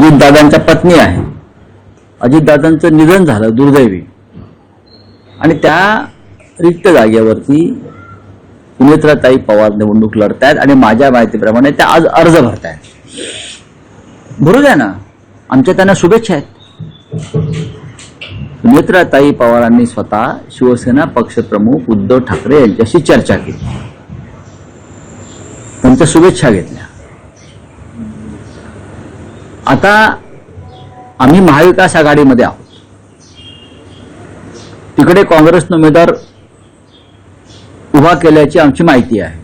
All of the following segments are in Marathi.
अजितदादांच्या पत्नी आहे. अजितदादांचं निधन झालं दुर्दैवी, आणि त्या रिक्त जागेवरती सुनेत्राताई पवार निवडणूक लढतायत आणि माझ्या माहितीप्रमाणे त्या आज अर्ज भरतायत. भरू द्या ना, आमच्या त्यांना शुभेच्छा आहेत. सुनेत्राताई पवारांनी स्वतः शिवसेना पक्षप्रमुख उद्धव ठाकरे यांच्याशी चर्चा केली, त्यांच्या शुभेच्छा घेतल्या. आता आम्ही महाविकास आघाडीमध्ये आहोत. तिकडे काँग्रेसनं उमेदवार उभा केल्याची आमची माहिती आहे.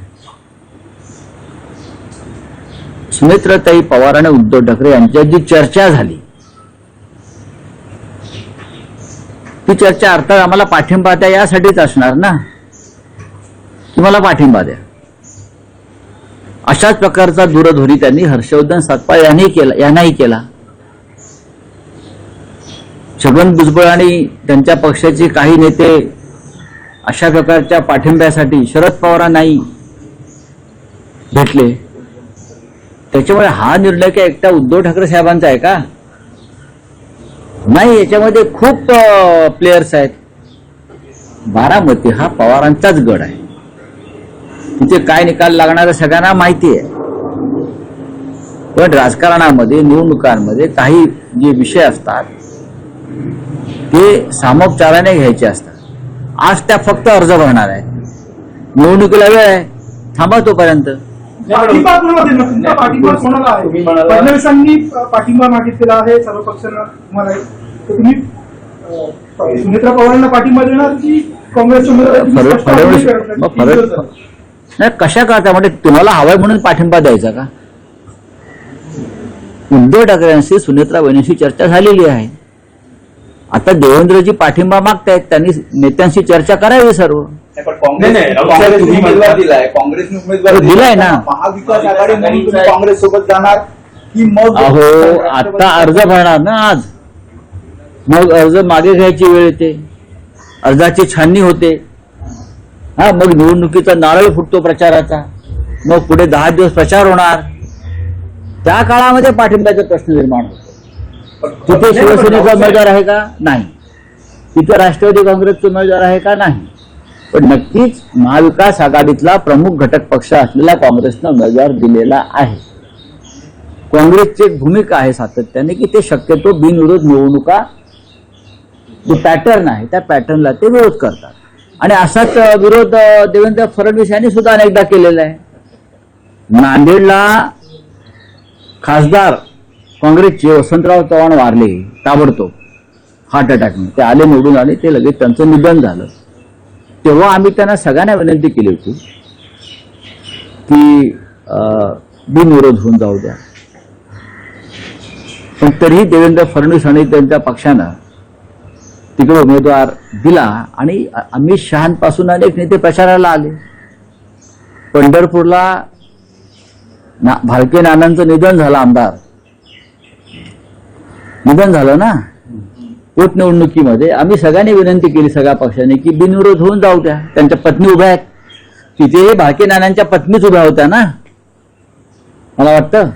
सुनेत्राताई पवार आणि उद्धव ठाकरे यांच्यात जी चर्चा झाली, ती चर्चा अर्थात आम्हाला पाठिंबा द्या यासाठीच असणार ना, की मला पाठिंबा द्या. अशाच प्रकारचा दूरध्वनी त्यांनी हर्षवर्धन सपकाळ यांनाही केला. छगन भुजबळ आणि त्यांच्या पक्षाचे काही नेते अशा प्रकारच्या पाठिंब्यासाठी शरद पवारांनाही भेटले. त्याच्यामुळे हा निर्णय काय एकटा उद्धव ठाकरे साहेबांचा आहे का? नाही, याच्यामध्ये खूप प्लेयर्स आहेत. बारामती हा पवारांचाच गड आहे. तिथे काय निकाल लागणार सगळ्यांना माहिती आहे. पण राजकारणामध्ये निवडणुकांमध्ये काही जे विषय असतात ते सामोपचाराने घ्यायचे असतात. आज त्या फक्त अर्ज भरणार आहेत. निवडणुकीला वेळ आहे, थांबा तोपर्यंत. पाठिंबा कोणाला आहे? फडणवीसांनी पाठिंबा मागितलेला आहे सर्व पक्षांना. तुम्हाला तर तुम्ही सुनेत्रा पवारांना पाठिंबा देणार की काँग्रेसच्या नाही, कशा करता म्हणजे तुम्हाला हवाय म्हणून पाठिंबा द्यायचा का? उद्धव ठाकरेंशी सुनेत्रा वहिनीशी चर्चा झालेली आहे. आता देवेंद्रजी पाठिंबा मागतायत, त्यांनी नेत्यांशी चर्चा करावी सर्व. काँग्रेसने उमेदवार दिलाय ना. महाविकास आघाडी म्हणून तुम्ही काँग्रेस सोबत जाणार की मग? अहो, आता अर्ज भरणार ना आज, मग अर्ज मागे घ्यायची वेळ येते, अर्जाची छाननी होते. हा, मग निवडणुकीचा नारळ फुटतो प्रचाराचा, मग पुढे 10 दिवस प्रचार होणार. त्या काळामध्ये पाठिंब्याचा प्रश्न निर्माण होतो. तिथे शिवसेनेचा उमेदवार आहे का? नाही. तिथे राष्ट्रवादी काँग्रेसचा उमेदवार आहे का? नाही. पण नक्कीच महाविकास आघाडीतला प्रमुख घटक पक्ष असलेला काँग्रेसनं उमेदवार दिलेला आहे. काँग्रेसची एक भूमिका आहे सातत्याने की ते शक्यतो बिनविरोध निवडणुका जो पॅटर्न आहे त्या पॅटर्नला ते विरोध करतात. आणि असाच विरोध देवेंद्र फडणवीस यांनी सुद्धा अनेकदा केलेला आहे. नांदेडला खासदार काँग्रेसचे वसंतराव चव्हाण वारले ताबडतोब हार्ट अटॅकने. ते आले, निवडून आले, ते लगेच त्यांचं निधन झालं. तेव्हा आम्ही त्यांना सगळ्यांना विनंती केली होती की बिनविरोध होऊन जाऊ द्या. पण तरीही देवेंद्र फडणवीस आणि त्यांच्या पक्षानं तिकडे उमेदवार दिला आणि अमित शहांपासून अनेक नेते प्रचाराला आले. पंढरपूरला भालके नानांचं निधन झालं, आमदार निधन झालं ना पोटनिवडणुकीमध्ये. आम्ही सगळ्यांनी विनंती केली सगळ्या पक्षाने की बिनविरोध होऊन जाऊ द्या. त्यांच्या पत्नी उभ्या आहेत, तिथेही भालके नानांच्या पत्नीच उभ्या होत्या ना, मला वाटतं.